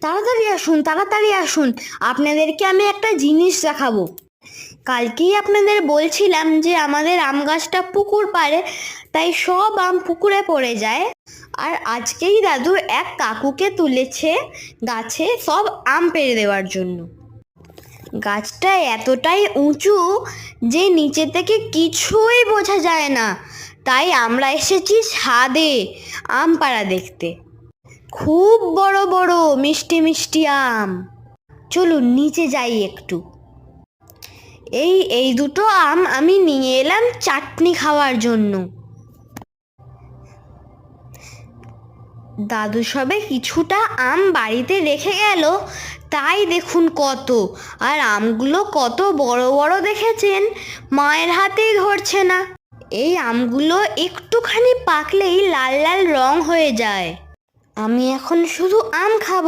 তাড়াতাড়ি আসুন, তাড়াতাড়ি আসুন, আপনাদেরকে আমি একটা জিনিস দেখাবো। কালকেই আপনাদের বলছিলাম যে আমাদের আম গাছটা পুকুর পাড়ে, তাই সব আম পুকুরে পড়ে যায়। আর আজকেই দাদু এক কাকুকে তুলেছে গাছে সব আম পেড়ে দেওয়ার জন্য। গাছটা এতটাই উঁচু যে নিচে থেকে কিছুই বোঝা যায় না, তাই আমরা এসেছি ছাদে আম পাড়া দেখতে। খুব বড় বড় মিষ্টি মিষ্টি আম। চলুন নিচে যাই একটু। এই দুটো আম আমি নিয়ে এলাম চাটনি খাওয়ার জন্য। দাদু সবে কিছুটা আম বাড়িতে রেখে গেল, তাই দেখুন কত। আর আমগুলো কত বড় বড় দেখেছেন, মায়ের হাতেই ধরছে না। এই আমগুলো একটুখানি পাকলেই লাল লাল রং হয়ে যায়। আমি এখন শুধু আম খাবো।